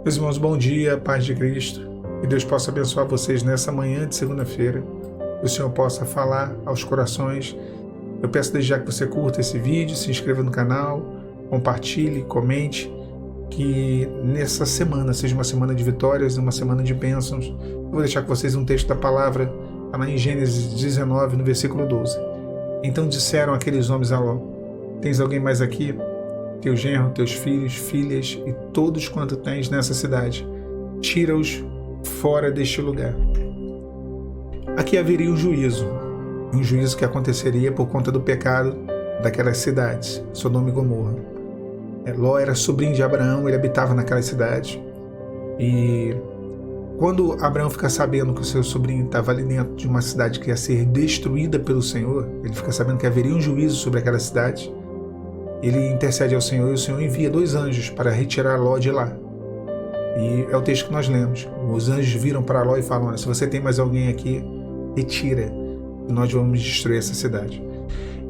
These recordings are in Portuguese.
Meus irmãos, bom dia, paz de Cristo. Que Deus possa abençoar vocês nessa manhã de segunda-feira. Que o Senhor possa falar aos corações. Eu peço desde já que você curta esse vídeo, se inscreva no canal, compartilhe, comente. Que nessa semana seja uma semana de vitórias, uma semana de bênçãos. Eu vou deixar com vocês um texto da palavra, está lá em Gênesis 19, no versículo 12. Então disseram aqueles homens a Ló: tens alguém mais aqui? Teu genro, teus filhos, filhas e todos quanto tens nessa cidade, tira-os fora deste lugar. Aqui haveria um juízo que aconteceria por conta do pecado daquelas cidades, Sodoma e Gomorra. Ló era sobrinho de Abraão, ele habitava naquela cidade. E quando Abraão fica sabendo que o seu sobrinho estava ali dentro de uma cidade que ia ser destruída pelo Senhor, ele fica sabendo que haveria um juízo sobre aquela cidade. Ele intercede ao Senhor e o Senhor envia 2 anjos para retirar Ló de lá. E é o texto que nós lemos. Os anjos viram para Ló e falam: olha, se você tem mais alguém aqui, retira, e nós vamos destruir essa cidade.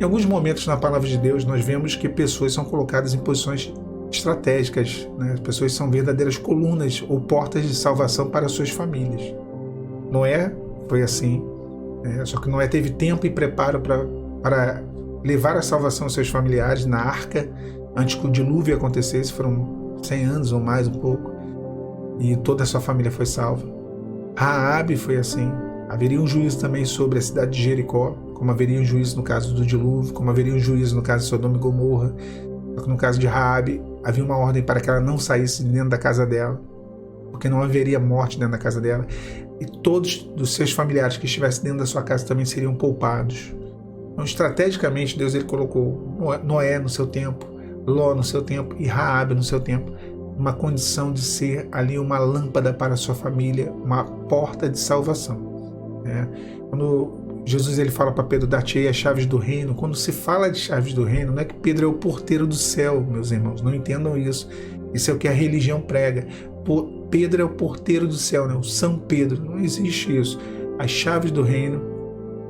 Em alguns momentos na palavra de Deus, nós vemos que pessoas são colocadas em posições estratégicas, né? As pessoas são verdadeiras colunas ou portas de salvação para suas famílias. Noé foi assim, só que Noé teve tempo e preparo para levar a salvação aos seus familiares na arca, antes que o dilúvio acontecesse. Foram 100 anos ou mais um pouco, e toda a sua família foi salva. Raabe foi assim. Haveria um juízo também sobre a cidade de Jericó, como haveria um juízo no caso do dilúvio, como haveria um juízo no caso de Sodoma e Gomorra. Só que no caso de Raabe, havia uma ordem para que ela não saísse de dentro da casa dela, porque não haveria morte dentro da casa dela, e todos dos seus familiares que estivessem dentro da sua casa também seriam poupados. Então, estrategicamente, Deus ele colocou Noé no seu tempo, Ló no seu tempo e Raabe no seu tempo, uma condição de ser ali uma lâmpada para a sua família, uma porta de salvação. Quando Jesus ele fala para Pedro: dar-te-ei as chaves do reino, quando se fala de chaves do reino, não é que Pedro é o porteiro do céu, meus irmãos, não entendam isso. Isso é o que a religião prega. Pedro é o porteiro do céu, o São Pedro. Não existe isso. As chaves do reino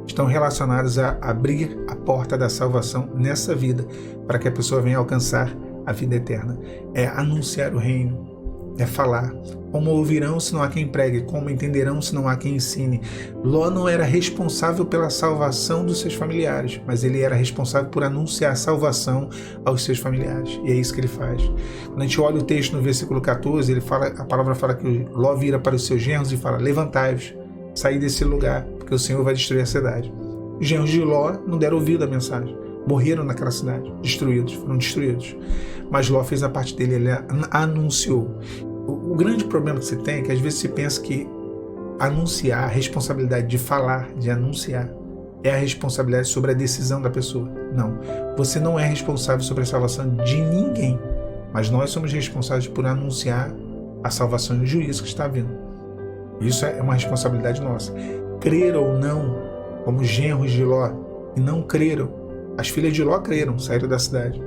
estão relacionadas a abrir a porta da salvação nessa vida, para que a pessoa venha alcançar a vida eterna. É anunciar o reino, é falar. Como ouvirão se não há quem pregue? Como entenderão se não há quem ensine? Ló não era responsável pela salvação dos seus familiares, mas ele era responsável por anunciar a salvação aos seus familiares. E é isso que ele faz. Quando a gente olha o texto no versículo 14, a palavra fala que Ló vira para os seus genros e fala: levantai-vos, saí desse lugar, porque o Senhor vai destruir a cidade. Os genros de Ló não deram ouvido à mensagem, morreram naquela cidade, foram destruídos. Mas Ló fez a parte dele, ele anunciou. O grande problema que se tem é que às vezes se pensa que anunciar, a responsabilidade de falar, de anunciar, é a responsabilidade sobre a decisão da pessoa. Não, você não é responsável sobre a salvação de ninguém, mas nós somos responsáveis por anunciar a salvação e o juízo que está vindo. Isso é uma responsabilidade nossa. Crer ou não, como genros de Ló, e não creram. As filhas de Ló creram, saíram da cidade.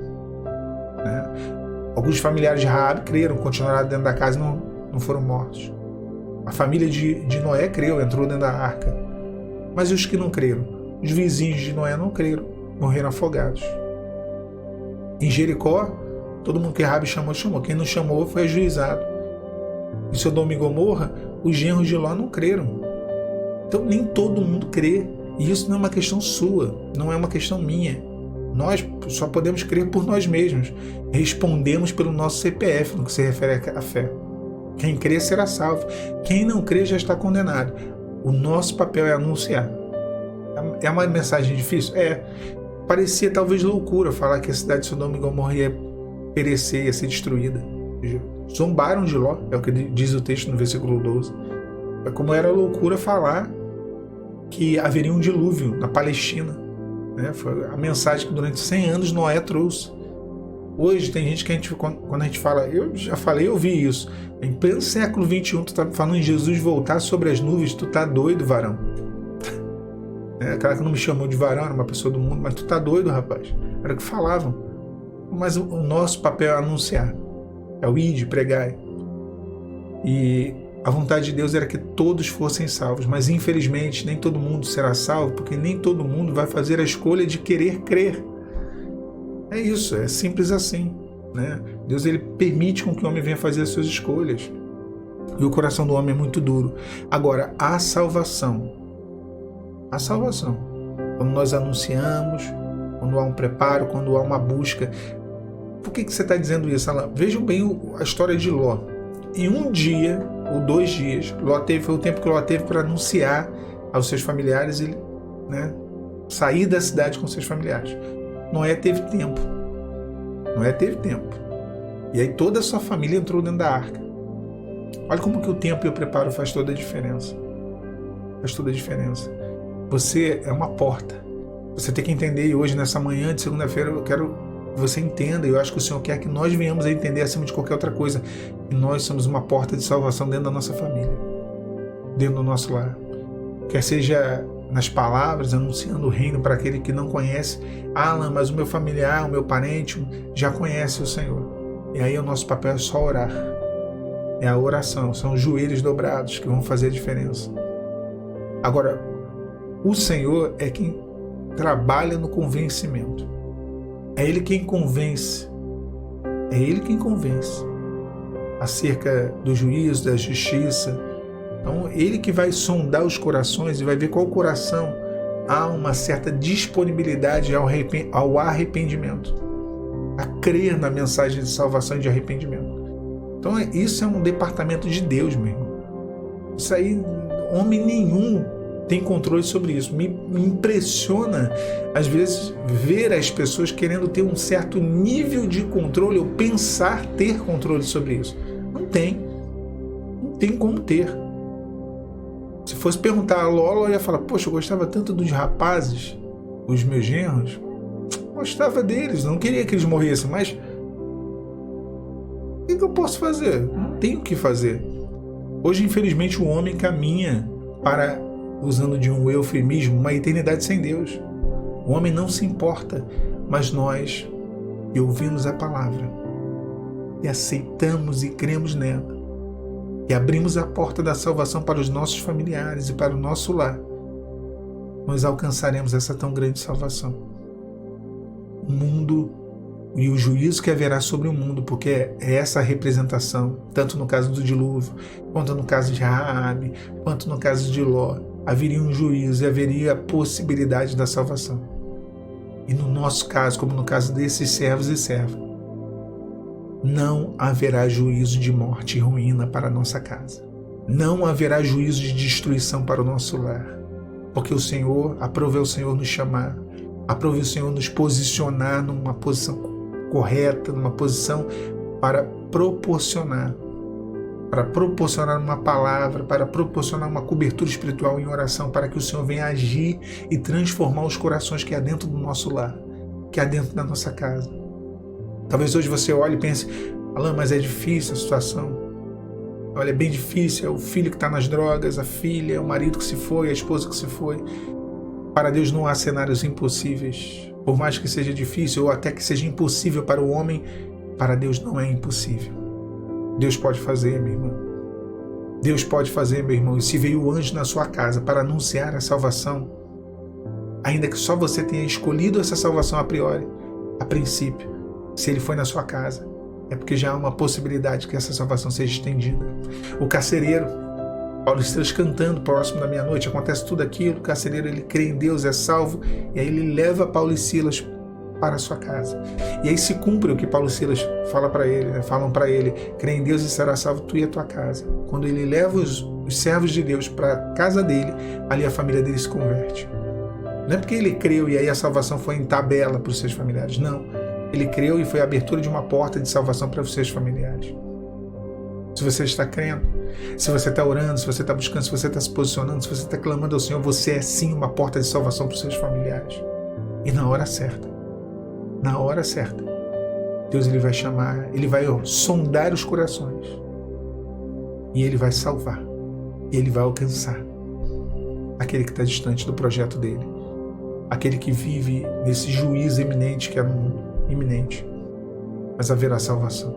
Alguns familiares de Raabe creram, continuaram dentro da casa e não foram mortos. A família de Noé creu, entrou dentro da arca. Mas e os que não creram? Os vizinhos de Noé não creram, morreram afogados. Em Jericó, todo mundo que Raabe chamou. Quem não chamou foi ajuizado. Em Sodoma e Gomorra, os genros de Ló não creram. Então nem todo mundo crê. E isso não é uma questão sua, não é uma questão minha. Nós só podemos crer por nós mesmos. Respondemos pelo nosso CPF no que se refere à fé. Quem crê será salvo. Quem não crê já está condenado. O nosso papel é anunciar. É uma mensagem difícil? Parecia talvez loucura falar que a cidade de Sodoma e Gomorra ia perecer, ia ser destruída. Zombaram de Ló, é o que diz o texto no versículo 12. É como era loucura falar que haveria um dilúvio na Palestina. Foi a mensagem que durante 100 anos Noé trouxe. Hoje tem gente que quando a gente fala, eu já falei, eu vi isso, em pleno século XXI, tu tá falando em Jesus voltar sobre as nuvens, tu tá doido, varão. Aquela que não me chamou de varão, era uma pessoa do mundo, mas tu tá doido, rapaz. Era o que falavam. Mas o nosso papel é anunciar, é o ide, pregai. E a vontade de Deus era que todos fossem salvos, mas infelizmente nem todo mundo será salvo, porque nem todo mundo vai fazer a escolha de querer crer. É simples assim. Deus ele permite com que o homem venha fazer as suas escolhas. E o coração do homem é muito duro. Agora, a salvação, quando nós anunciamos, quando há um preparo, quando há uma busca. Por que você está dizendo isso, Alan? Vejam bem a história de Ló. Em um dia ou 2 dias, foi o tempo que Ló teve para anunciar aos seus familiares e, sair da cidade com seus familiares. Noé teve tempo. E aí toda a sua família entrou dentro da arca. Olha como que o tempo e o preparo faz toda a diferença. Você é uma porta. Você tem que entender, e hoje, nessa manhã de segunda-feira, eu quero que você entenda, e eu acho que o Senhor quer que nós venhamos a entender, acima de qualquer outra coisa, que nós somos uma porta de salvação dentro da nossa família, dentro do nosso lar. Quer seja nas palavras, anunciando o reino para aquele que não conhece. Alan, mas o meu familiar, o meu parente já conhece o Senhor. E aí o nosso papel é só orar. É a oração, são os joelhos dobrados que vão fazer a diferença. Agora, o Senhor é quem trabalha no convencimento. É Ele quem convence. Acerca do juízo, da justiça. Então, Ele que vai sondar os corações e vai ver qual coração há uma certa disponibilidade ao arrependimento, a crer na mensagem de salvação e de arrependimento. Então, isso é um departamento de Deus, meu irmão. Isso aí, homem nenhum tem controle sobre isso. Me impressiona, às vezes, ver as pessoas querendo ter um certo nível de controle ou pensar ter controle sobre isso. Não tem como ter. Se fosse perguntar a Lola, eu ia falar, poxa, eu gostava tanto dos rapazes, os meus genros, gostava deles, não queria que eles morressem, mas o que eu posso fazer? Não tenho o que fazer. Hoje, infelizmente, o homem caminha para, usando de um eufemismo, uma eternidade sem Deus. O homem não se importa, mas nós, que ouvimos a palavra, e aceitamos e cremos nela, e abrimos a porta da salvação para os nossos familiares e para o nosso lar, nós alcançaremos essa tão grande salvação. O mundo e o juízo que haverá sobre o mundo, porque é essa a representação, tanto no caso do dilúvio, quanto no caso de Raabe, quanto no caso de Ló, haveria um juízo e haveria a possibilidade da salvação. E no nosso caso, como no caso desses servos e servas, não haverá juízo de morte e ruína para a nossa casa. Não haverá juízo de destruição para o nosso lar. Porque o Senhor, aprove o Senhor nos chamar, aprove o Senhor nos posicionar numa posição correta, numa posição para proporcionar uma palavra, para proporcionar uma cobertura espiritual em oração, para que o Senhor venha agir e transformar os corações que há dentro do nosso lar, que há dentro da nossa casa. Talvez hoje você olhe e pense, Alan, mas é difícil a situação. Olha, é bem difícil, é o filho que está nas drogas, a filha, é o marido que se foi, a esposa que se foi. Para Deus não há cenários impossíveis. Por mais que seja difícil ou até que seja impossível para o homem, para Deus não é impossível. Deus pode fazer, meu irmão. Deus pode fazer, meu irmão. E se veio o anjo na sua casa para anunciar a salvação, ainda que só você tenha escolhido essa salvação a priori, a princípio, se ele foi na sua casa, é porque já há uma possibilidade que essa salvação seja estendida. O carcereiro, Paulo e Silas cantando próximo da meia-noite, acontece tudo aquilo, o carcereiro ele crê em Deus, é salvo, e aí ele leva Paulo e Silas para a sua casa. E aí se cumpre o que Paulo e Silas falam para ele, crê em Deus e será salvo tu e a tua casa. Quando ele leva os servos de Deus para a casa dele, ali a família dele se converte. Não é porque ele creu e aí a salvação foi em tabela para os seus familiares, não. Ele creu e foi a abertura de uma porta de salvação para os seus familiares. Se você está crendo, se você está orando, se você está buscando, se você está se posicionando, se você está clamando ao Senhor, você é sim uma porta de salvação para os seus familiares. E na hora certa, Deus ele vai chamar, ele vai sondar os corações. E ele vai salvar. E ele vai alcançar aquele que está distante do projeto dele. Aquele que vive nesse juízo iminente que é no mundo. Iminente, mas haverá salvação.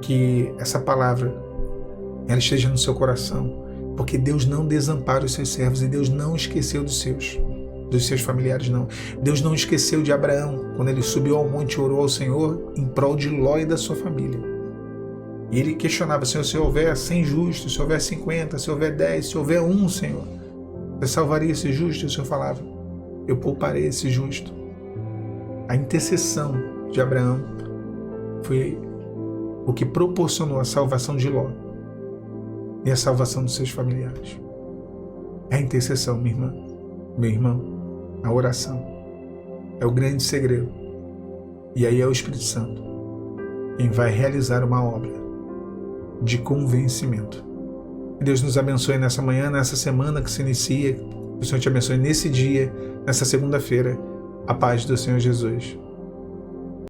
Que essa palavra ela esteja no seu coração, porque Deus não desampara os seus servos e Deus não esqueceu dos seus familiares, não. Deus não esqueceu de Abraão quando ele subiu ao monte e orou ao Senhor em prol de Ló e da sua família. E ele questionava: Senhor, se houver 100 justos, se houver 50, se houver 10, se houver 1, Senhor, você salvaria esse justo? E o Senhor falava: eu pouparei esse justo. A intercessão de Abraão foi o que proporcionou a salvação de Ló e a salvação dos seus familiares. É a intercessão, minha irmã, meu irmão, a oração. É o grande segredo. E aí é o Espírito Santo quem vai realizar uma obra de convencimento. Que Deus nos abençoe nessa manhã, nessa semana que se inicia. Que o Senhor te abençoe nesse dia, nessa segunda-feira. A paz do Senhor Jesus.